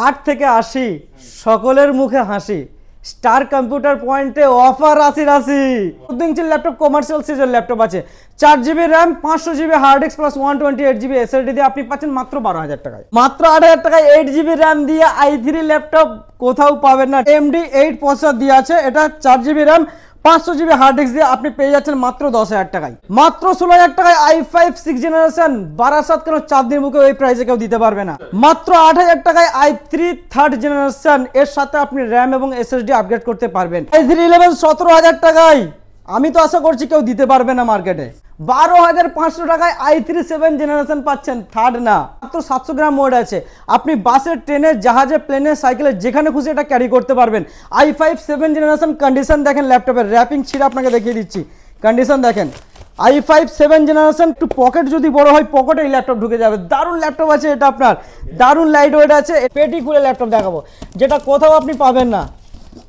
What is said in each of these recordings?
8 থেকে 80 সকলের মুখে হাসি। স্টার কম্পিউটার পয়েন্টে অফার রাশি 14 ইঞ্চির ল্যাপটপ কমার্শিয়াল সিরিজের ল্যাপটপ আছে। 4GB RAM 500GB hard disk plus 128GB SSD দিয়ে আপনি পাচ্ছেন মাত্র 12,000 টাকায়। মাত্র 8,000 টাকায় 8GB র্যাম দিয়ে i3 ল্যাপটপ কোথাও পাবেন না। AMD8 প্রসেসর দিয়ে আছে। এটা 4GB RAM 500GB hard disk দিয়ে আপনি পেয়ে যাচ্ছেন মাত্র 10,000 টাকায়। মাত্র 16,000 টাকায় i5 6 জেনারেশন 12/7 কেন চাঁদনির মুখে ওই প্রাইসে কেউ দিতে পারবে না। মাত্র 8,000 টাকায় i3 থার্ড জেনারেশন, এর সাথে আপনি র্যাম এবং এসএসডি আপগ্রেড করতে পারবেন। i3 11 17,000 টাকায় আমি তো আশা করছি কেউ দিতে পারবে না মার্কেটে। 12,500 টাকায় i3 7 জেনারেশন পাচ্ছেন, থার্ড না। মাত্র 700 গ্রাম মোড আছে, আপনি বাসে ট্রেনে জাহাজে প্লেনে সাইকেলে যেখানে খুশি এটা ক্যারি করতে পারবেন। i5 7 জেনারেশন কন্ডিশন দেখেন, ল্যাপটপের র্যাপিং ছিঁড়ে আপনাকে দেখিয়ে দিচ্ছি, কন্ডিশন দেখেন। i5 7 জেনারেশন, একটু পকেট যদি বড় হয় পকেটে এই ল্যাপটপ ঢুকে যাবে। দারুণ ল্যাপটপ আছে এটা আপনার, দারুণ লাইট ওয়েট আছে। পেটি খুলে ল্যাপটপ দেখাবো, যেটা কোথাও আপনি পাবেন না।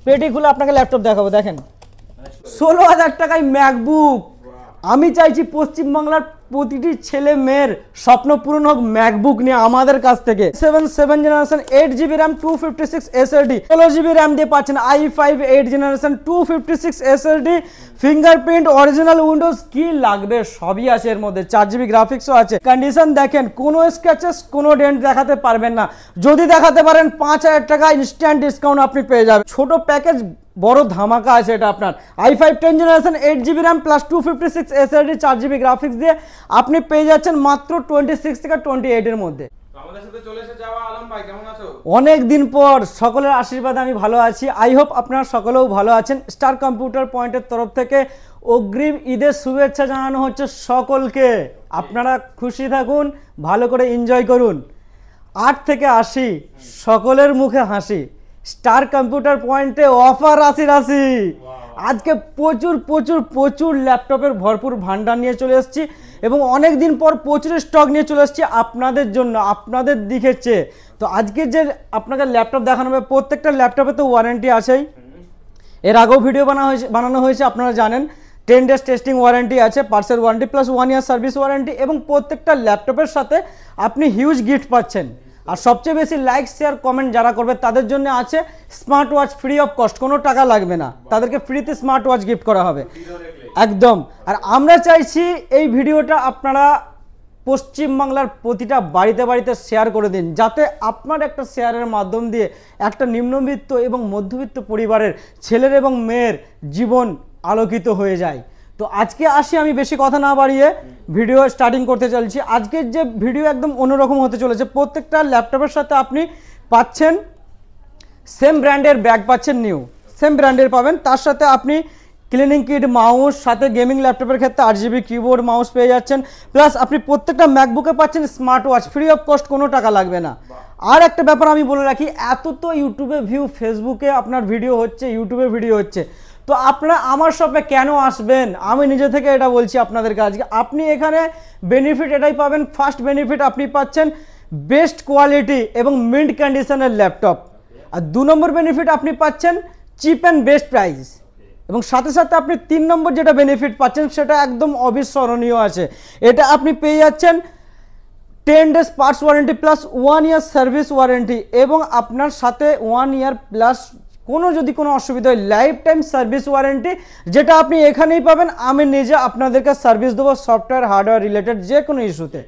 পেটি খুলে আপনাকে ল্যাপটপ দেখাবো, দেখেন 16,000 টাকায় ম্যাকবুক। আমি চাইছি পশ্চিমবাংলার প্রতিটি ছেলে মেয়ের স্বপ্ন পূরণ হোক ম্যাকবুক নিয়ে আমাদের কাছ থেকে। 7 generation 8GB RAM 256 SSD, 16GB RAM দিয়ে পাচ্ছেন। i5 8 generation 256 SSD, fingerprint, original Windows, কি লাগবে সবই আছে এর মধ্যে। 4GB গ্রাফিক্সও আছে। কন্ডিশন দেখেন, কোনো স্ক্র্যাচেস কোনো ডেন্ট দেখাতে পারবেন না। যদি দেখাতে পারেন 5,000 টাকা ইনস্ট্যান্ট ডিসকাউন্ট আপনি পেয়ে যাবেন। ছোট প্যাকেজ বড় ধামাকা আছে এটা আপনার। i5 10 generation 8GB RAM plus 256 SSD 4GB graphics দিয়ে আপনি পেয়ে যাচ্ছেন মাত্র 26 থেকে 28 এর মধ্যে। আমাদের সাথে চলে এসে যাওয়া আলম ভাই, কেমন আছো? অনেক দিন পর, সকলের আশীর্বাদে আমি ভালো আছি। আই হোপ আপনারা সকলেও ভালো আছেন। স্টার কম্পিউটার পয়েন্টের তরফ থেকে অগ্রিম ঈদের শুভেচ্ছা জানানো হচ্ছে সকলকে। আপনারা খুশি থাকুন, ভালো করে এনজয় করুন। 8 থেকে 80 সকলের মুখে হাসি। স্টার কম্পিউটার পয়েন্টে অফার রাশি। আজকে প্রচুর প্রচুর প্রচুর ল্যাপটপের ভরপুর ভান্ডার নিয়ে চলে এসেছি এবং অনেক দিন পর প্রচুর স্টক নিয়ে চলে এসেছি আপনাদের জন্য, আপনাদের দিকে চেয়ে। তো আজকে যে আপনাকে ল্যাপটপ দেখানো হবে, প্রত্যেকটা ল্যাপটপে তো ওয়ারেন্টি আছেই। এর আগেও ভিডিও বানানো হয়েছে, আপনারা জানেন। 10 ডেজ টেস্টিং ওয়ারেন্টি আছে, parcel warranty plus 1 year service warranty, এবং প্রত্যেকটা ল্যাপটপের সাথে আপনি হিউজ গিফট পাচ্ছেন। আর সবচেয়ে বেশি লাইক শেয়ার কমেন্ট যারা করবে তাদের জন্য আছে smart watch free of cost, কোনো টাকা লাগবে না, তাদেরকে ফ্রিতে স্মার্ট ওয়াচ গিফট করা হবে একদম। আর আমরা চাইছি এই ভিডিওটা আপনারা পশ্চিমবাংলার প্রতিটা বাড়িতে বাড়িতে শেয়ার করে দিন, যাতে আপনার একটা শেয়ারের মাধ্যম দিয়ে একটা নিম্নবিত্ত এবং মধ্যবিত্ত পরিবারের ছেলের এবং মেয়ের জীবন আলোকিত হয়ে যায়। তো আজকে আসি, আমি বেশি কথা না বাড়িয়ে ভিডিও স্টার্টিং করতে চলছি। আজকের যে ভিডিও একদম অন্যরকম হতে চলেছে। প্রত্যেকটা ল্যাপটপের সাথে আপনি পাচ্ছেন সেম ব্র্যান্ডের ব্যাগ পাচ্ছেন, নিউ সেম ব্র্যান্ডের পাবেন। তার সাথে আপনি ক্লিনিং কিট, মাউস, সাথে গেমিং ল্যাপটপের ক্ষেত্রে 8GB কিবোর্ড মাউস পেয়ে যাচ্ছেন। প্লাস আপনি প্রত্যেকটা ম্যাকবুকে পাচ্ছেন smart watch free of cost, কোনো টাকা লাগবে না। আর একটা ব্যাপার আমি বলে রাখি, এত তো ইউটিউবে ভিউ, ফেসবুকে আপনার ভিডিও হচ্ছে, ইউটিউবে ভিডিও হচ্ছে, তো আপনারা আমার শপে কেন আসবেন? আমি নিজে থেকে এটা বলছি আপনাদেরকে। আজকে আপনি এখানে বেনিফিট এটাই পাবেন, ফার্স্ট বেনিফিট আপনি পাচ্ছেন বেস্ট কোয়ালিটি এবং মিন্ট কন্ডিশনের ল্যাপটপ। আর 2 নম্বর বেনিফিট আপনি পাচ্ছেন চিপ অ্যান্ড বেস্ট প্রাইস, এবং সাথে সাথে আপনি 3 নম্বর যেটা বেনিফিট পাচ্ছেন সেটা একদম অবিস্মরণীয় আছে। এটা আপনি পেয়ে যাচ্ছেন 10 days parts warranty plus 1 year service warranty, এবং আপনার সাথে 1 ইয়ার প্লাস যদি কোনো অসুবিধা হয় লাইফ টাইম সার্ভিস ওয়ারেন্টি, যেটা আপনি এখানেই পাবেন। আমি নিজে আপনাদেরকে সার্ভিস দেবো সফটওয়্যার হার্ডওয়্যার রিলেটেড যে কোনো ইস্যুতে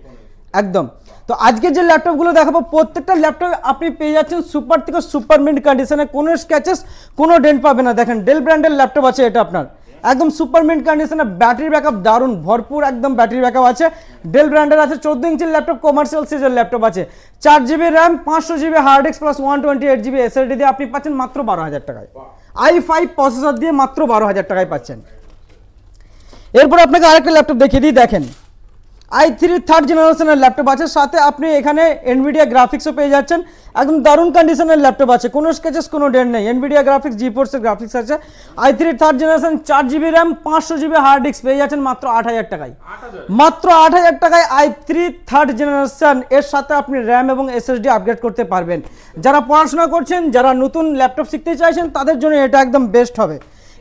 একদম। তো আজকে যে ল্যাপটপগুলো দেখাবো, প্রত্যেকটা ল্যাপটপ আপনি পেয়ে যাচ্ছেন সুপার থেকে সুপার মিন্ট কন্ডিশনে, কোনো স্ক্র্যাচেস কোনো ডেন্ট পাবে না। দেখেন ডেল ব্র্যান্ডের ল্যাপটপ আছে এটা আপনার, একদম সুপার মিন্ট কন্ডিশনে। ব্যাটারি ব্যাকআপ দারুণ, ভরপুর একদম ব্যাটারি ব্যাকআপ আছে। ডেল ব্র্যান্ডের আছে। 14 ইঞ্চির ল্যাপটপ কমার্শিয়াল সিরিজের ল্যাপটপ আছে। 4GB RAM 500GB hard disk plus 128GB SSD দিয়ে আপনি পাচ্ছেন মাত্র 12,000 টাকায়। i5 প্রসেসর দিয়ে মাত্র 12,000 টাকায় পাচ্ছেন। এরপর আপনাকে আরেকটা ল্যাপটপ দেখিয়ে দিই, দেখেন i3 থার্ড জেনারেশনের ল্যাপটপ আছে। সাথে আপনি এখানে এনভিডিয়া গ্রাফিক্সও পেয়ে যাচ্ছেন, একদম দারুণ কন্ডিশনের ল্যাপটপ আছে, কোনো স্কেচেস কোনো ডেন্ট নেই। এনভিডিয়া গ্রাফিক্স, জিফোর্সের গ্রাফিক্স আছে। i3 third generation 4GB RAM 500GB hard disk পেয়ে যাচ্ছেন মাত্র 8,000 টাকায়। মাত্র 8,000 টাকায় i3 থার্ড জেনারেশন, এর সাথে আপনি র্যাম এবং এসএসডি আপগ্রেড করতে পারবেন। যারা পড়াশোনা করছেন, যারা নতুন ল্যাপটপ শিখতে চাইছেন, তাদের জন্য এটা একদম বেস্ট হবে।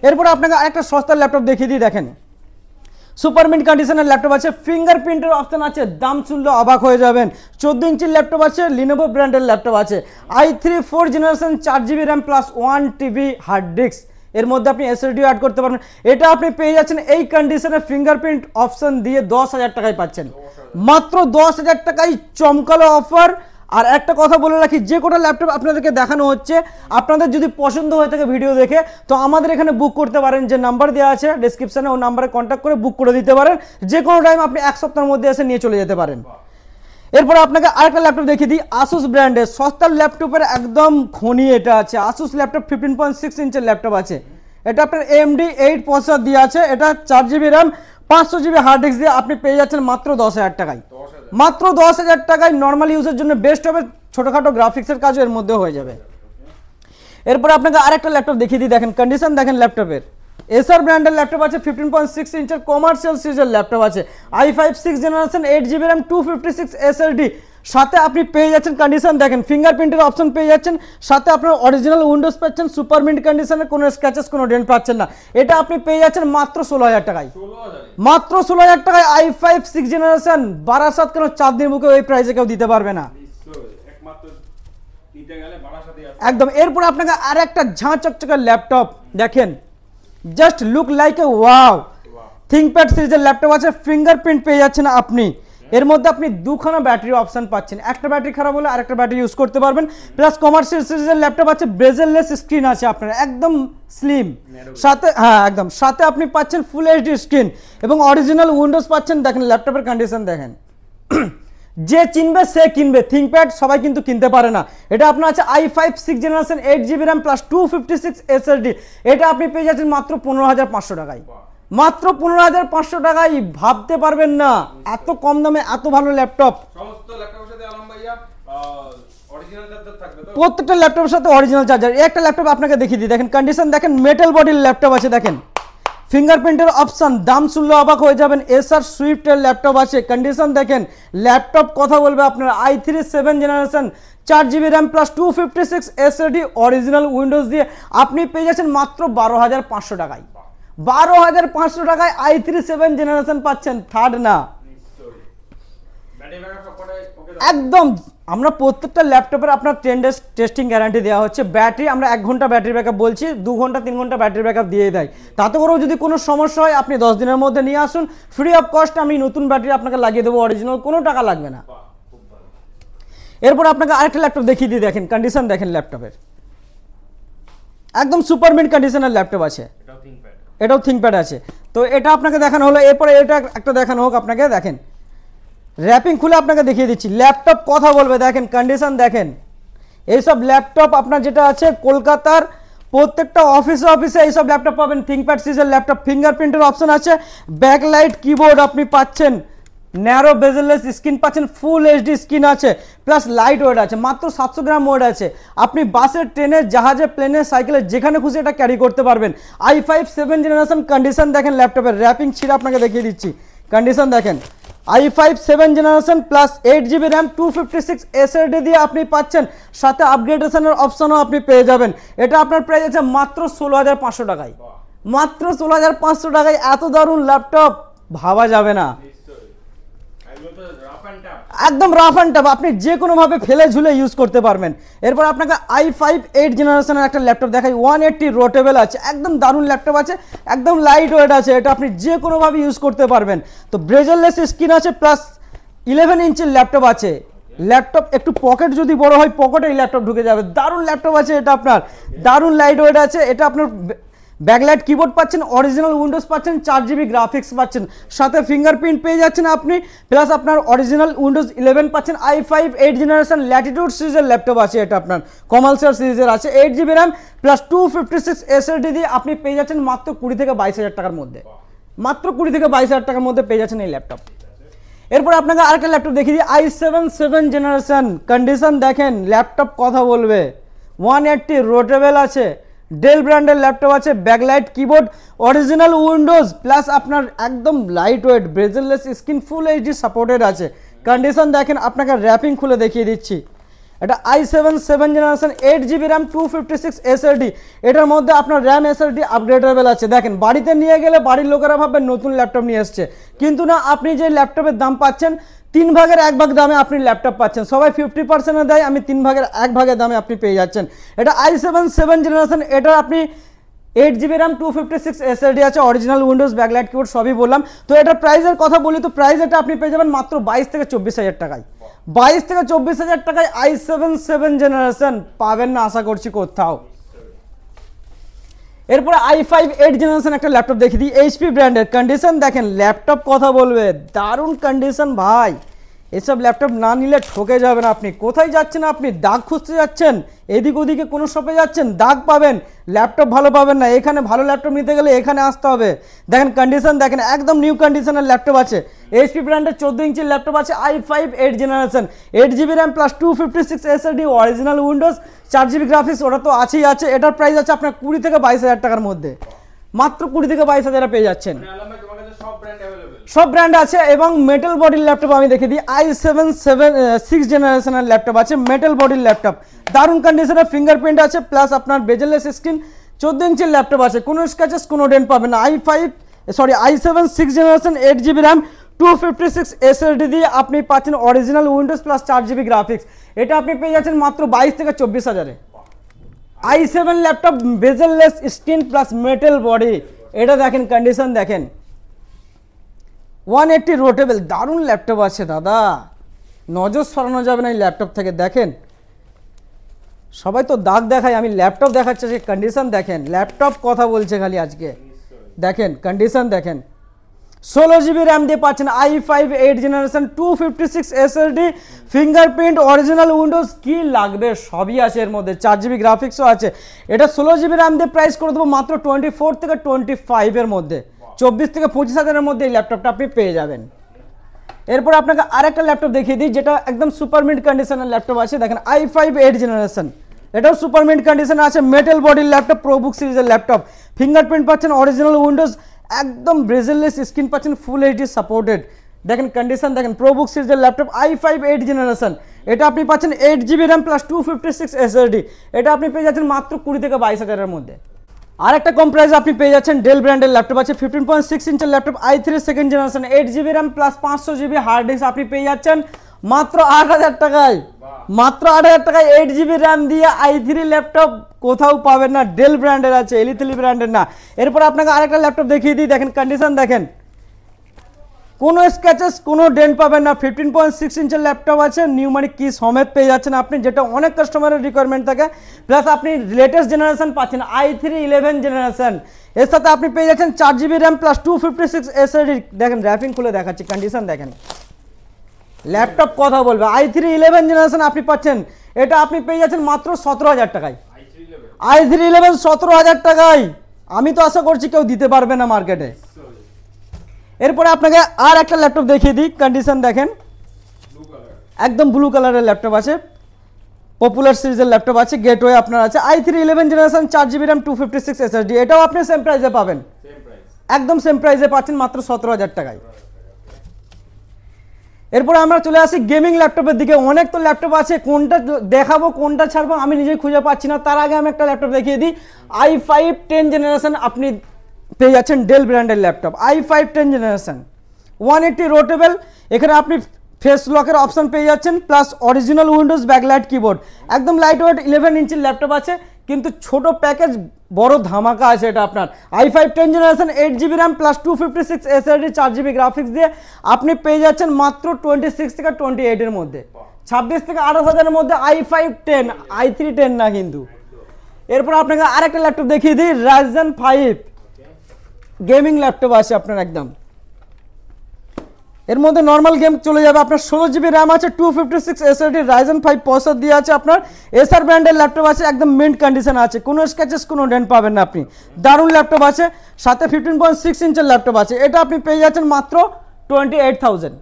এরপর আপনাকে আরেকটা সস্তার ল্যাপটপ দেখিয়ে দিই, দেখেন সুপারমিন্ট কন্ডিশনের ল্যাপটপ আছে, ফিঙ্গারপ্রিন্টের অপশন আছে, দাম শুনলে অবাক হয়ে যাবেন। 14 ইঞ্চির ল্যাপটপ আছে, লিনোভো ব্র্যান্ডের ল্যাপটপ আছে, i3 4 generation 4GB RAM plus 1TB hard disk, এর মধ্যে আপনি এসএসডি অ্যাড করতে পারবেন। এটা আপনি পেয়ে যাচ্ছেন এই কন্ডিশনে ফিঙ্গারপ্রিন্ট অপশন দিয়ে 10,000 টাকায় পাচ্ছেন, মাত্র 10,000 টাকায় চমকালো অফার। আর একটা কথা বলে রাখি, যে কোটা ল্যাপটপ আপনাদেরকে দেখানো হচ্ছে, আপনাদের যদি পছন্দ হয়ে থাকে ভিডিও দেখে, তো আমাদের এখানে বুক করতে পারেন, যে নাম্বার দেওয়া আছে ডেসক্রিপশনে, ওই নাম্বারে কন্ট্যাক্ট করে বুক করে দিতে পারেন। যে কোনো টাইম আপনি 1 সপ্তাহের মধ্যে এসে নিয়ে চলে যেতে পারেন। এরপর আপনাকে আরেকটা ল্যাপটপ দেখিয়ে দিই, আসুস ব্র্যান্ডের সস্তার ল্যাপটপের একদম খনি এটা আছে। আসুস ল্যাপটপ 15.6 ইঞ্চের ল্যাপটপ আছে, এটা আপনার AMD 8 প্রসেসর দিয়ে আছে, এটা 4GB RAM 500GB hard disk দিয়ে আপনি পেয়ে যাচ্ছেন মাত্র 10,000 টাকায়। মাত্র 10,000 টাকায় নর্মাল ইউজের জন্য বেস্ট হবে, ছোটখাটো গ্রাফিক্সের কাজও এর মধ্যে হয়ে যাবে। এরপর আপনাকে আরেকটা ল্যাপটপ দেখিয়ে দিই, দেখেন কন্ডিশন দেখেন ল্যাপটপের। এসার ব্র্যান্ডের ল্যাপটপ আছে, 15.6 ইঞ্চের কমার্শিয়াল সিরিজের ল্যাপটপ আছে, i5 6 generation 8GB RAM 256 SSD, সাথে আপনি পেয়ে যাচ্ছেন কন্ডিশন দেখেন ফিঙ্গারপ্রিন্টের অপশন পেয়ে যাচ্ছেন, সাথে আপনার অরিজিনাল উইন্ডোজ পাচ্ছেন, সুপারমিন্ট কন্ডিশনে, কোনো স্ক্র্যাচেস কোনো ডেন্ট পাচ্ছেন না। এটা আপনি পেয়ে যাচ্ছেন মাত্র 16,000 টাকায়। মাত্র 16,000 টাকায় i5 6 জেনারেশন 12/7 কেন 4 দিন মুখে ওই প্রাইসে কেউ দিতে পারবে না একদম। এরপর আপনাকে আর একটা ঝাঁ চকচকে ল্যাপটপ দেখেন, just look like a wow, ThinkPad সিরিজের ল্যাপটপ আছে, ফিঙ্গারপ্রিন্ট পেয়ে যাচ্ছেন আপনি। এর মধ্যে আপনি দুখানা ব্যাটারি অপশন পাচ্ছেন, একটা ব্যাটারি খারাপ হলে আরেকটা ব্যাটারি ইউজ করতে পারবেন। প্লাস কমার্শিয়াল সিরিজের ল্যাপটপ আছে, বেজেললেস স্ক্রিন আছে আপনার, একদম স্লিম, সাথে একদম সাথে আপনি পাচ্ছেন ফুল এইচডি স্ক্রিন এবং অরিজিনাল উইন্ডোজ পাচ্ছেন। দেখেন ল্যাপটপের কন্ডিশন দেখেন, যে চিনবে সে কিনবে, থিংকপ্যাড সবাই কিন্তু কিনতে পারে না। এটা আপনার আছে i5 6 generation 8GB RAM plus 256 SSD, এটা আপনি পেয়ে যাচ্ছেন মাত্র 15,500 টাকায়। মাত্র 15,500 টাকায়, ভাবতে পারবেন না এত কম দামে এত ভালো ল্যাপটপ। সমস্ত ল্যাপটপের সাথে আলম ভাইয়া অরিজিনাল চার্জার থাকবে তো? প্রত্যেকটা ল্যাপটপের সাথে অরিজিনাল চার্জার। একটা ল্যাপটপ আপনাকে দেখিয়ে দিই, দেখেন কন্ডিশন দেখেন, মেটাল বডির ল্যাপটপ আছে, দেখেন ফিঙ্গারপ্রিন্টের অপশন, দাম শুনলে অবাক হয়ে যাবেন। এসার সুইফটের ল্যাপটপ আছে, কন্ডিশন দেখেন, ল্যাপটপ কথা বলবে আপনার i3 7 generation 4GB RAM plus 256 SSD original Windows দিয়ে আপনি পেয়ে যাচ্ছেন মাত্র 12,500 টাকায়। 12,500 টাকায় i3 7 জেনারেশন পাচ্ছেন, থার্ড না একদম। আমরা প্রত্যেকটা ল্যাপটপের আপনার 10 ডেজ টেস্টিং গ্যারান্টি দেওয়া হচ্ছে। ব্যাটারি আমরা 1 ঘন্টা ব্যাটারি ব্যাকআপ বলছি, 2 ঘন্টা 3 ঘন্টা ব্যাটারি ব্যাকআপ দিয়ে দেয়। তাতে করেও যদি কোনো সমস্যা হয় আপনি 10 দিনের মধ্যে নিয়ে আসুন, ফ্রি অফ কস্ট আমি নতুন ব্যাটারি আপনাকে লাগিয়ে দেবো, অরিজিনাল, কোনো টাকা লাগবে না। এরপর আপনাকে আরেকটা ল্যাপটপ দেখিয়ে দিই, দেখেন কন্ডিশন দেখেন ল্যাপটপের, একদম সুপারমিন্ট কন্ডিশনের ল্যাপটপ আছে, এটাও থিংকপ্যাড আছে। তো এটা আপনাকে দেখানো হলো, এরপরে এটা একটা দেখানো হোক আপনাকে। দেখেন র্যাপিং খুলে আপনাকে দেখিয়ে দিচ্ছি, ল্যাপটপ কথা বলবে, দেখেন কন্ডিশন দেখেন। এইসব ল্যাপটপ আপনার যেটা আছে কলকাতার প্রত্যেকটা অফিসে এইসব ল্যাপটপ পাবেন, থিংকপ্যাড সিরিজের ল্যাপটপ, ফিঙ্গারপ্রিন্টের অপশন আছে, ব্যাকলাইট কিবোর্ড আপনি পাচ্ছেন, ন্যারো বেজেললেস স্ক্রিন পাচ্ছেন, ফুল এইচডি স্ক্রিন আছে, প্লাস লাইট ওয়েট আছে, মাত্র 700 গ্রাম ওয়েট আছে। আপনি বাসে, ট্রেনে, জাহাজে, প্লেনে, সাইকেলে যেখানে খুশি এটা ক্যারি করতে পারবেন। i5 7 জেনারেশন কন্ডিশন দেখেন ল্যাপটপের, র্যাপিং ছিঁড়ে আপনাকে দেখিয়ে দিচ্ছি, কন্ডিশন দেখেন i5 7 generation plus 8GB RAM 256 SSD দিয়ে আপনি পাচ্ছেন, সাথে আপগ্রেডেশনের অপশনও আপনি পেয়ে যাবেন। এটা আপনার প্রাইস আছে মাত্র 16,500 টাকায়। মাত্র 16,500 টাকায় এত দারুণ ল্যাপটপ ভাবা যাবে না, একদম রাফ অ্যান্ড টাফ, আপনি যে কোনো ভাবে ফেলে ঝুলে ইউজ করতে পারবেন। এরপর আপনাকে i5 8 জেনারেশনের একটা ল্যাপটপ দেখাই, 180 রোটেবল আছে, একদম দারুণ ল্যাপটপ আছে, একদম লাইট ওয়েট আছে, এটা আপনি যে কোনো ভাবে ইউজ করতে পারবেন। তো ব্রেজেললেস স্ক্রিন আছে, প্লাস 11 ইঞ্চের ল্যাপটপ আছে। ল্যাপটপ একটু পকেট যদি বড় হয়, পকেটে এই ল্যাপটপ ঢুকে যাবে, দারুণ ল্যাপটপ আছে এটা আপনার, দারুণ লাইট ওয়েট আছে। এটা আপনার ব্যাকলাইট কিবোর্ড পাচ্ছেন, অরিজিনাল উইন্ডোজ পাচ্ছেন, 4GB গ্রাফিক্স পাচ্ছেন, সাথে ফিঙ্গারপ্রিন্ট পেয়ে যাচ্ছেন আপনি, প্লাস আপনার অরিজিনাল উইন্ডোজ 11 পাচ্ছেন। i5 8 জেনারেশন ল্যাটিটিউড সিরিজের ল্যাপটপ আছে, এটা আপনার কমার্শিয়াল সিরিজের আছে, 8GB র্যাম প্লাস 256 SSD দিয়ে আপনি পেয়ে যাচ্ছেন মাত্র 20 থেকে 22,000 টাকার মধ্যে। মাত্র 20 থেকে 22,000 টাকার মধ্যে পেয়ে যাচ্ছেন এই ল্যাপটপ। এরপর আপনাকে আরেকটা ল্যাপটপ দেখিয়ে দিই, i7 7 জেনারেশন কন্ডিশন দেখেন, ল্যাপটপ কথা বলবে, 180 রোটেবল আছে, ডেল ব্র্যান্ডের ল্যাপটপ আছে, backlight keyboard, original Windows, plus আপনার একদম light weight, ব্রেজেললেস screen, full HD supported আছে। কন্ডিশন দেখেন, আপনাকে র্যাপিং খুলে দেখিয়ে দিচ্ছি, এটা i7 7 generation 8GB RAM 256 SSD, এটার মধ্যে আপনার র্যাম SSD আপগ্রেডেবল আছে। দেখেন বাড়িতে নিয়ে গেলে বাড়ির লোকেরা ভাববে নতুন ল্যাপটপ নিয়ে এসছে, কিন্তু না, আপনি যে ল্যাপটপের দাম পাচ্ছেন 3 ভাগের 1 ভাগ দামে আপনি ল্যাপটপ পাচ্ছেন। সবাই 50% দেয়, আমি 3 ভাগের 1 ভাগের দামে আপনি পেয়ে যাচ্ছেন। এটা i7 7 জেনারেশন, এটা আপনি 8GB র্যাম 256 SSD আছে, অরিজিনাল উইন্ডোজ ব্যাকলাইট কিবোর্ড সবই বললাম। তো এটার প্রাইসের কথা বলি তো প্রাইস এটা আপনি পেয়ে যাবেন মাত্র 22 থেকে 24 হাজার টাকায়। 22 থেকে 24 হাজার টাকায় i7 7 জেনারেশন পাবেন না আশা করছি কোথাও। এরপরে i5 8 জেনারেশন একটা ল্যাপটপ দেখিয়ে দিই, এইচপি ব্র্যান্ডের। কন্ডিশন দেখেন, ল্যাপটপ কথা বলবে, দারুণ কন্ডিশন ভাই। এসব ল্যাপটপ না নিলে ঠকে যাবেন আপনি। কোথায় যাচ্ছেন আপনি? দাগ খুঁজতে যাচ্ছেন, এদিক ওদিকে কোনো শপে যাচ্ছেন, দাগ পাবেন, ল্যাপটপ ভালো পাবেন না। এখানে ভালো ল্যাপটপ নিতে গেলে এখানে আসতে হবে। দেখেন কন্ডিশন দেখেন, একদম নিউ কন্ডিশনের ল্যাপটপ আছে। এইচপি ব্র্যান্ডের 14 ইঞ্চির ল্যাপটপ আছে, i5 8 generation, 8GB RAM plus 256 SSD, original Windows, 4GB graphics, ওটা তো আছেই আছে। এটার প্রাইস আছে আপনার 20 থেকে 22 হাজার টাকার মধ্যে, মাত্র 20 থেকে 22 হাজারে পেয়ে যাচ্ছেন। সব ব্র্যান্ড আছে এবং মেটাল বডির ল্যাপটপ আমি দেখে দিই, i7 6 জেনারেশনের ল্যাপটপ আছে, মেটাল বডির ল্যাপটপ, দারুণ কন্ডিশনে, ফিঙ্গারপ্রিন্ট আছে প্লাস আপনার বেজেলেস স্ক্রিন, 14 ইঞ্চির ল্যাপটপ আছে, কোনো স্ক্র্যাচেস কোনো ডেন্ট পাবেন না। i7 6 generation 8GB RAM 256 SSD দিয়ে আপনি পাচ্ছেন original Windows plus 4GB graphics. এটা আপনি পেয়ে যাচ্ছেন মাত্র 22 থেকে 24 হাজারে। i7 laptop, bezel-less screen plus metal body, এটা দেখেন কন্ডিশন দেখেন, 180 রোটেবল, দারুণ ল্যাপটপ আছে দাদা, নজর সরানো যাবে না এই ল্যাপটপ থেকে। দেখেন সবাই তো দাগ দেখায়, আমি ল্যাপটপ দেখাচ্ছি, সে কন্ডিশন দেখেন, ল্যাপটপ কথা বলছে খালি আজকে। দেখেন কন্ডিশন দেখেন, 16GB র্যাম দিয়ে পাচ্ছেন, i5 8 generation 256 SSD, fingerprint, original Windows, কি লাগবে সবই আছে এর মধ্যে, 4GB গ্রাফিক্সও আছে। এটা 16GB র্যাম দিয়ে প্রাইস করে দেবো মাত্র 24 থেকে 25 এর মধ্যে, 24 থেকে 25 হাজারের মধ্যে এই ল্যাপটপটা আপনি পেয়ে যাবেন। এরপর আপনাকে আরেকটা ল্যাপটপ দেখিয়ে দিই, যেটা একদম সুপার মিন্ট কন্ডিশনের ল্যাপটপ আছে। দেখেন i5 8 জেনারেশন, এটাও সুপার মিন্ট কন্ডিশনে আছে, মেটাল বডির ল্যাপটপ, প্রোবুক সিরিজের ল্যাপটপ, ফিঙ্গারপ্রিন্ট পাচ্ছেন, অরিজিনাল উইন্ডোজ, একদম ব্রেজেললেস স্ক্রিন পাচ্ছেন, ফুল এইচডি সাপোর্টেড। দেখেন কন্ডিশন দেখেন, প্রোবুক সিরিজের ল্যাপটপ, i5 8 জেনারেশন, এটা আপনি পাচ্ছেন 8GB র্যাম প্লাস 256 SSD, এটা আপনি পেয়ে যাচ্ছেন মাত্র 20 থেকে 22 হাজারের মধ্যে। আর একটা কম প্রাইসে আপনি পেয়ে যাচ্ছেন ডেল ব্র্যান্ডের ল্যাপটপ আছে, 15.6 ইঞ্চের laptop, i3 second generation, 8GB RAM plus 500GB hard disk, আপনি পেয়ে যাচ্ছেন মাত্র 8,000 টাকায়। মাত্র 8,000 টাকায় 8GB র্যাম দিয়ে i3 ল্যাপটপ কোথাও পাবেন না, ডেল ব্র্যান্ডের আছে, এলিথিলি ব্র্যান্ডের না। এরপর আপনাকে আরেকটা ল্যাপটপ দেখিয়ে দিই, দেখেন কন্ডিশন দেখেন, কোনো স্ক্র্যাচেস কোনো ডেন্ট পাবেন না, 15.6 ইঞ্চের ল্যাপটপ আছে, নিউমারিক কি সমেত পেয়ে যাচ্ছেন আপনি, যেটা অনেক কাস্টমারের রিকোয়ারমেন্ট থাকে, প্লাস আপনি লেটেস্ট জেনারেশন পাচ্ছেন, i3 11 জেনারেশন, এর সাথে আপনি পেয়ে যাচ্ছেন 4GB র্যাম প্লাস 256 SSD। দেখেন র্যাপিং খুলে দেখাচ্ছি, কন্ডিশন দেখেন, ল্যাপটপ কথা বলবে, i3 11 জেনারেশন আপনি পাচ্ছেন, এটা আপনি পেয়ে যাচ্ছেন মাত্র 17,000 টাকায়। i3 11 17,000 টাকায়, আমি তো আশা করছি কেউ দিতে পারবে না মার্কেটে। এরপরে আপনাকে আর একটা ল্যাপটপ দেখিয়ে দিই, কন্ডিশন দেখেন, একদম ব্লু কালারের ল্যাপটপ আছে, পপুলার সিরিজের ল্যাপটপ আছে, গেটওয়ে আপনার আছে, i3 11 generation 4GB RAM 256 SSD, এটাও আপনি সেম প্রাইসে পাবেন, একদম সেম প্রাইসে পাচ্ছেন মাত্র 17,000 টাকায়। এরপরে আমরা চলে আসি গেমিং ল্যাপটপের দিকে। অনেক তো ল্যাপটপ আছে, কোনটা দেখাবো কোনটা ছাড়বো আমি নিজেই খুঁজে পাচ্ছি না। তার আগে আমি একটা ল্যাপটপ দেখিয়ে দিই, i5 10 জেনারেশন আপনি পেয়ে যাচ্ছেন ডেল ব্র্যান্ডের ল্যাপটপ, i5 10 জেনারেশন, 180 রোটেবল, এখানে আপনি ফেস লকের অপশন পেয়ে যাচ্ছেন, plus original Windows backlight keyboard, একদম লাইট ওয়েট 11 ইঞ্চির ল্যাপটপ আছে, কিন্তু ছোট প্যাকেজ বড় ধামাকা আছে এটা আপনার। i5 10 generation 8GB RAM plus 256 SSD 4GB graphics দিয়ে আপনি পেয়ে যাচ্ছেন মাত্র 26 থেকে 28 এর মধ্যে, 26 থেকে 28 হাজারের মধ্যে i5 10, i3 10 না কিন্তু। এরপর আপনাকে আরেকটা ল্যাপটপ দেখিয়ে দিই, Ryzen 5 গেমিং ল্যাপটপ আছে আপনার একদম, এর মধ্যে নর্মাল গেম চলে যাবে আপনার, 16GB র্যাম আছে, 256 SSD, Ryzen 5 প্রসেসর দিয়ে আছে আপনার, এসার ব্র্যান্ডের ল্যাপটপ আছে, একদম মিন্ট কন্ডিশন আছে, কোনো স্ক্র্যাচেস কোনো ডেন্ট পাবেন না আপনি, দারুণ ল্যাপটপ আছে, সাথে 15.6 ইঞ্চের ল্যাপটপ আছে, এটা আপনি পেয়ে যাচ্ছেন মাত্র 28,000,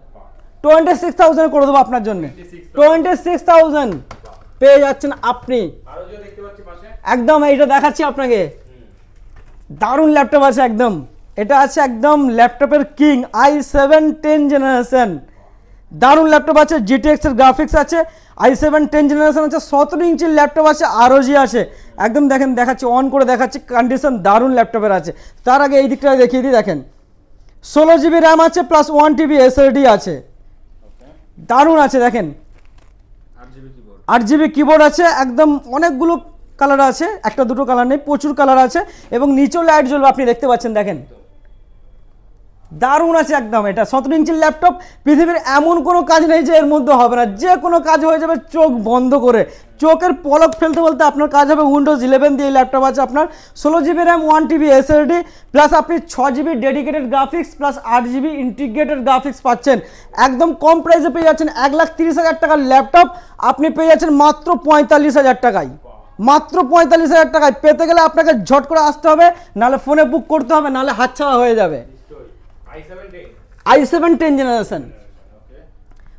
26,000 করে দেবো আপনার জন্য, 26,000 পেয়ে যাচ্ছেন আপনি একদম। এইটা দেখাচ্ছি আপনাকে, দারুণ ল্যাপটপ আছে একদম, এটা আছে একদম ল্যাপটপের কিং, i7 10 জেনারেশন, দারুণ ল্যাপটপ আছে, GTX এর গ্রাফিক্স আছে, i7 10 জেনারেশন আছে, 17 ইঞ্চির ল্যাপটপ আছে, ROG আছে। একদম দেখেন, দেখাচ্ছি অন করে দেখাচ্ছি, কন্ডিশন দারুণ ল্যাপটপের আছে। তার আগে এই দিকটা দেখিয়ে দিই, দেখেন 16 জিবি র্যাম আছে প্লাস 1 TB SSD আছে, দারুণ আছে। দেখেন 8 জিবি কিবোর্ড আছে, একদম অনেকগুলো কালার আছে, একটা দুটো কালার নেই, প্রচুর কালার আছে এবং নিচেও লাইট জ্বলবে, আপনি দেখতে পাচ্ছেন। দেখেন দারুণ আছে একদম। এটা 17 ইঞ্চির ল্যাপটপ, পৃথিবীর এমন কোনো কাজ নেই যে এর মধ্যে হবে না, যে কোনো কাজ হয়ে যাবে চোখ বন্ধ করে, চোখের পলক ফেলতে বলতে আপনার কাজ হবে। উইন্ডোজ 11 দিয়ে ল্যাপটপ আছে আপনার, 16 GB RAM 1 TB SSD plus আপনি 6 GB dedicated graphics plus 8 GB integrated graphics পাচ্ছেন। একদম কম প্রাইসে পেয়ে যাচ্ছেন। 1,30,000 টাকার ল্যাপটপ আপনি পেয়ে যাচ্ছেন মাত্র 45,000 টাকায়। মাত্র 45,000 টাকায় পেতে গেলে আপনাকে ঝট করে আসতে হবে, নাহলে ফোনে বুক করতে হবে, নাহলে হাতছাড়া হয়ে যাবে। i7 10 generation.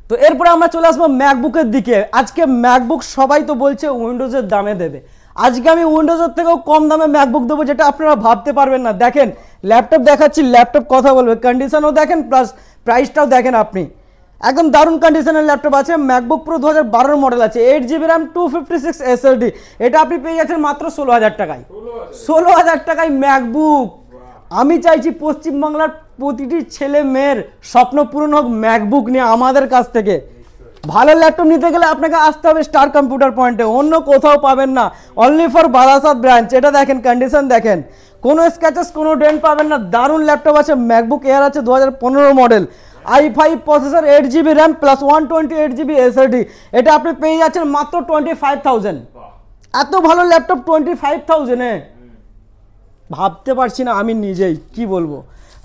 তো এরপরে আমরা চলে আসবো ম্যাকবুকের দিকে। আজকে ম্যাকবুক সবাই তো বলছে উইন্ডোজের দামে দেবে, আজকে আমি উইন্ডোজের থেকেও কম দামে ম্যাকবুক দেবো, যেটা আপনারা ভাবতে পারবেন না। দেখেন ল্যাপটপ দেখাচ্ছি, ল্যাপটপ কথা বলবে, কন্ডিশনও দেখেন প্লাস প্রাইসটাও দেখেন। আপনি একদম দারুণ কন্ডিশনের ল্যাপটপ আছে। ম্যাকবুক প্রো 2012 মডেল আছে, 8 জিবি র্যাম 256 SSD। এটা আপনি পেয়ে যাচ্ছেন মাত্র 16,000 টাকায়। 16,000 টাকায় ম্যাকবুক। আমি চাইছি পশ্চিমবাংলার প্রতিটি ছেলে মেয়ের স্বপ্ন পূরণ হোক ম্যাকবুক নিয়ে আমাদের কাছ থেকে। ভালো ল্যাপটপ নিতে গেলে আপনাকে আসতে হবে স্টার কম্পিউটার পয়েন্টে, অন্য কোথাও পাবেন না, অনলি ফর বারাসাত ব্রাঞ্চ। এটা দেখেন কন্ডিশন দেখেন, কোনো স্ক্র্যাচেস কোনো ডেন্ট পাবেন না। দারুণ ল্যাপটপ আছে, ম্যাকবুক এয়ার আছে 2015 model, i5 processor, 8 GB RAM plus 128 GB SSD। এটা আপনি পেয়ে যাচ্ছেন মাত্র 25,000। এত ভালো ল্যাপটপ 25,000-এ ভাবতে পারছি না আমি নিজেই, কি বলবো।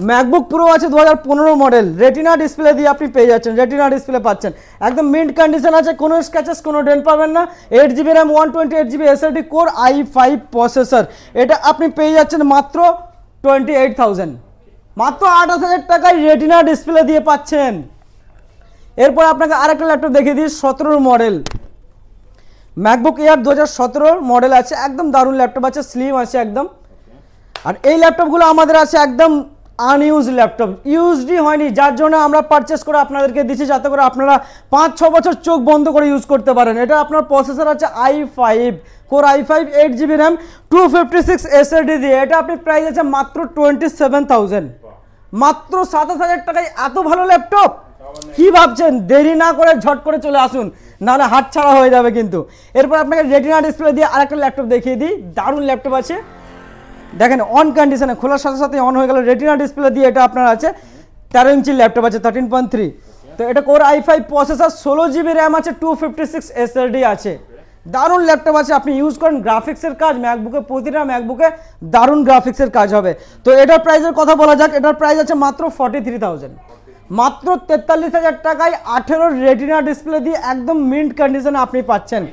ম্যাকবুক প্রো আছে 2015 মডেল, রেটিনা ডিসপ্লে দিয়ে আপনি পেয়ে যাচ্ছেন, রেটিনা ডিসপ্লে পাচ্ছেন, একদম মিন্ট কন্ডিশন আছে, কোনো স্ক্র্যাচেস কোনো ডেন্ট পাবেন না। 8 GB RAM 128 GB SSD core i5 processor. এটা আপনি পেয়ে যাচ্ছেন মাত্র 28,000। মাত্র 28,000 টাকায় রেটিনা ডিসপ্লে দিয়ে পাচ্ছেন। এরপর আপনাকে আরেকটা ল্যাপটপ দেখিয়ে দিই, 17 মডেল ম্যাকবুক এয়ার 2017 মডেল আছে, একদম দারুণ ল্যাপটপ আছে, স্লিম আছে একদম। আর এই ল্যাপটপগুলো আমাদের আছে একদম আনইউজ ল্যাপটপ, ইউজডই হয়নি, যার জন্য আমরা পারচেস করে আপনাদেরকে দিচ্ছি, যাতে করে আপনারা 5-6 বছর চোখ বন্ধ করে ইউজ করতে পারেন। এটা আপনার প্রসেসর আছে i5 core i5, 8 GB RAM 256 SSD দিয়ে। এটা আপনি প্রাইস আছে মাত্র 27,000। মাত্র 27,000 টাকায় এত ভালো ল্যাপটপ, কি ভাবছেন? দেরি না করে ঝট করে চলে আসুন, নাহলে হাত ছাড়া হয়ে যাবে কিন্তু। এরপর আপনাকে রেটিনা ডিসপ্লে দিয়ে আরেকটা ল্যাপটপ দেখিয়ে দিই, দারুণ ল্যাপটপ আছে। দেখেন অন কন্ডিশনে, খোলার সাথে সাথে অন হয়ে গেল। রেটিনা ডিসপ্লে দিয়ে এটা আপনার আছে, 13 ইঞ্চির ল্যাপটপ আছে, 13.3। তো এটা core i5 processor, 16 GB RAM আছে, 256 SSD আছে। দারুণ ল্যাপটপ আছে, আপনি ইউজ করেন, গ্রাফিক্সের কাজ ম্যাকবুকে, প্রতিটা ম্যাকবুকে দারুণ গ্রাফিক্সের কাজ হবে। তো এটার প্রাইসের কথা বলা যাক, এটার প্রাইস আছে মাত্র 43,000। মাত্র 43,000 টাকায় 18 রেটিনা ডিসপ্লে দিয়ে একদম মিন্ট কন্ডিশনে আপনি পাচ্ছেন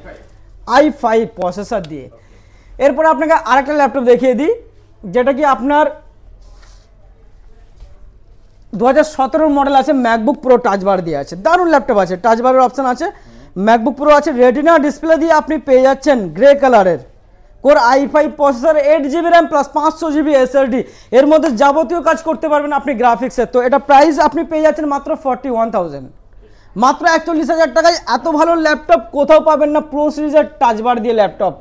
i5 প্রসেসর দিয়ে। এরপর আপনাকে আরেকটা ল্যাপটপ দেখিয়ে দিই, যেটা কি আপনার 2017 মডেল আছে, ম্যাকবুক প্রো টাচ বার দিয়ে আছে, দারুণ ল্যাপটপ আছে, টাচ বারের অপশন আছে, ম্যাকবুক প্রো আছে, রেটিনা ডিসপ্লে দিয়ে আপনি পেয়ে যাচ্ছেন গ্রে কালারের core i5 processor, 8 GB RAM plus 500 জিবি SSD। এর মধ্যে যাবতীয় কাজ করতে পারবেন আপনি গ্রাফিক্সের। তো এটা প্রাইস আপনি পেয়ে যাচ্ছেন মাত্র 41,000। মাত্র 41,000 টাকায় এত ভালো ল্যাপটপ কোথাও পাবেন না, প্রো সিরিজের টাচ বার দিয়ে ল্যাপটপ।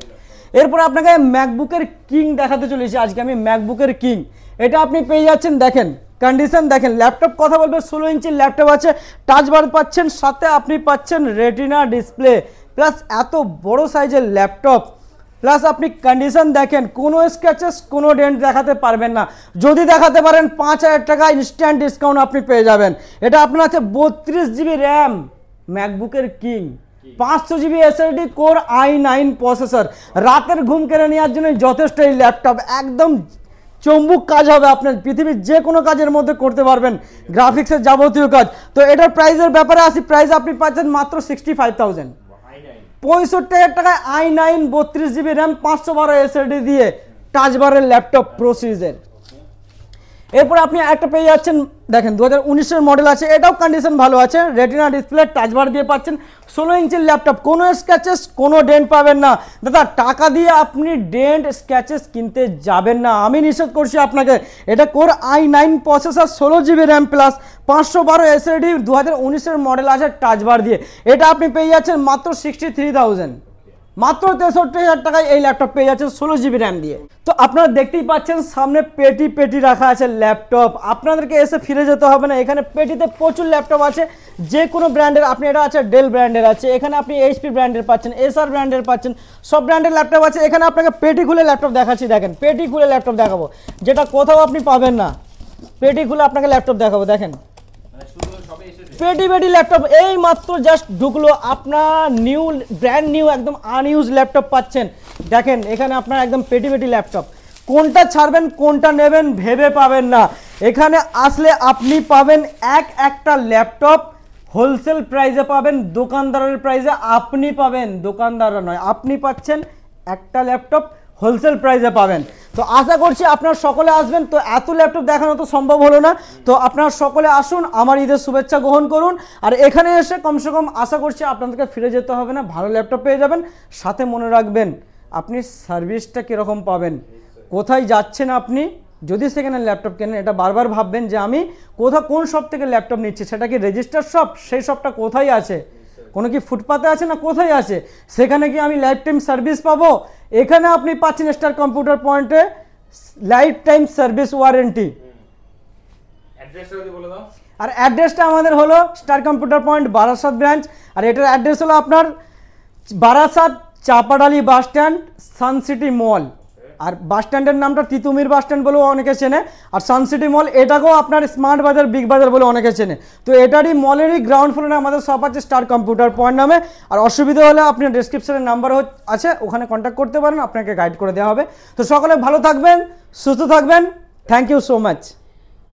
এরপর আপনাকে ম্যাকবুকের কিং দেখাতে চলেছি আজকে আমি, ম্যাকবুকের কিং। এটা আপনি পেয়ে যাচ্ছেন, দেখেন কন্ডিশন দেখেন, ল্যাপটপ কথা বলবে, 16 ইঞ্চির ল্যাপটপ আছে, টাচ বার পাচ্ছেন, সাথে আপনি পাচ্ছেন রেটিনা ডিসপ্লে প্লাস এত বড় সাইজের ল্যাপটপ, প্লাস আপনি কন্ডিশন দেখেন, কোনো স্ক্র্যাচেস কোনো ডেন্ট দেখাতে পারবেন না। যদি দেখাতে পারেন 5,000 টাকা ইনস্ট্যান্ট ডিসকাউন্ট আপনি পেয়ে যাবেন। এটা আপনার আছে 32 জিবি র্যাম, ম্যাকবুকের কিং, 500 জিবি SSD কোর i9 প্রসেসর। রাতের ঘুম কেড়ে নেওয়ার জন্য যথেষ্ট এই ল্যাপটপ, একদম চম্বুক কাজ হবে, আপনার পৃথিবীর যে কোনো কাজের মধ্যে করতে পারবেন, গ্রাফিক্সের যাবতীয় কাজ। তো এটার প্রাইসের ব্যাপারে আসি, প্রাইস আপনি পাচ্ছেন মাত্র 65,000। 65,000 টাকায় i9 32 জিবি র্যাম 512 SSD দিয়ে টাচ বারের ল্যাপটপ প্রো সিরিজের। এরপর আপনি একটা পেয়ে যাচ্ছেন, দেখেন 2019-এর মডেল আছে, এটাও কন্ডিশন ভালো আছে, রেটিনা ডিসপ্লে, টাচ বার দিয়ে পাচ্ছেন, 16 ইঞ্চির ল্যাপটপ, কোনো স্ক্র্যাচেস কোনো ডেন্ট পাবেন না দাদা। টাকা দিয়ে আপনি ডেন্ট স্ক্র্যাচেস কিনতে যাবেন না, আমি নিষেধ করছি আপনাকে। এটা core i9 processor, 16 GB RAM plus 512 SSD, 2019-এর মডেল আছে টাচ বার দিয়ে। এটা আপনি পেয়ে যাচ্ছেন মাত্র 63,000, মাত্র 63,000 টাকায় এই ল্যাপটপ পেয়ে যাচ্ছে 16 জিবি র্যাম দিয়ে। তো আপনারা দেখতেই পাচ্ছেন সামনে পেটি পেটি রাখা আছে ল্যাপটপ, আপনাদেরকে এসে ফিরে যেতে হবে না। এখানে পেটিতে প্রচুর ল্যাপটপ আছে, যে কোনো ব্র্যান্ডের। আপনি এটা আছে ডেল ব্র্যান্ডের আছে, এখানে আপনি এইচপি ব্র্যান্ডের পাচ্ছেন, এসআর ব্র্যান্ডের পাচ্ছেন, সব ব্র্যান্ডের ল্যাপটপ আছে। এখানে আপনাকে পেটি খুলে ল্যাপটপ দেখাচ্ছি, দেখেন পেটি খুলে ল্যাপটপ দেখাবো, যেটা কোথাও আপনি পাবেন না। পেটি খুলে আপনাকে ল্যাপটপ দেখাবো, দেখেন পেটি পেটি ল্যাপটপ এই মাত্র জাস্ট ঢুকলো, আপনার নিউ ব্র্যান্ড নিউ একদম আনইউজ ল্যাপটপ পাচ্ছেন। দেখেন এখানে আপনার একদম পেটি পেটি ল্যাপটপ, কোনটা ছাড়বেন কোনটা নেবেন ভেবে পাবেন না। এখানে আসলে আপনি পাবেন একটা ল্যাপটপ হোলসেল প্রাইসে পাবেন, দোকানদারের প্রাইসে আপনি পাবেন, দোকানদাররা নয়, আপনি পাচ্ছেন একটা ল্যাপটপ হোলসেল প্রাইসে পাবেন। তো আশা করছি আপনারা সকলে আসবেন। তো এত ল্যাপটপ দেখানো তো সম্ভব হলো না, তো আপনারা সকলে আসুন, আমার ঈদের শুভেচ্ছা গ্রহণ করুন। আর এখানে এসে কমসে কম আশা করছি আপনাদেরকে ফিরে যেতে হবে না, ভালো ল্যাপটপ পেয়ে যাবেন। সাথে মনে রাখবেন আপনি সার্ভিসটা কীরকম পাবেন, কোথায় যাচ্ছেন আপনি যদি সেখানে ল্যাপটপ কেনেন, এটা বারবার ভাববেন যে আমি কোন শপ থেকে ল্যাপটপ নিচ্ছি, সেটা কি রেজিস্টার শপ, সেই শপটা কোথায় আছে, কোনো কি ফুটপাতে আছে না কোথায় আছে, সেখানে কি আমি লাইফ টাইম সার্ভিস পাবো। এখানে আপনি পাচ্ছেন স্টার কম্পিউটার পয়েন্টে লাইফ টাইম সার্ভিস ওয়ারেন্টি। আর অ্যাড্রেসটা আমাদের হলো star computer point Barasat branch, আর এটার অ্যাড্রেস হলো আপনার Barasat Chapadali bus stand, Sun City mall. আর বাস স্ট্যান্ডের নামটা তিতুমির বাস স্ট্যান্ড বলেও অনেকে চেনে, আর সানসিটি মল এটাকেও আপনার স্মার্ট বাজার, বিগ বাজার বলে অনেকে চেনে। তো এটারই মলেরই গ্রাউন্ড ফ্লোরে আমাদের শপ আছে স্টার কম্পিউটার পয়েন্ট নামে। আর অসুবিধা হলে আপনি ডেসক্রিপশনের নাম্বার আছে, ওখানে কন্ট্যাক্ট করতে পারেন, আপনাকে গাইড করে দেওয়া হবে। তো সকলে ভালো থাকবেন, সুস্থ থাকবেন, থ্যাংক ইউ সো মাচ।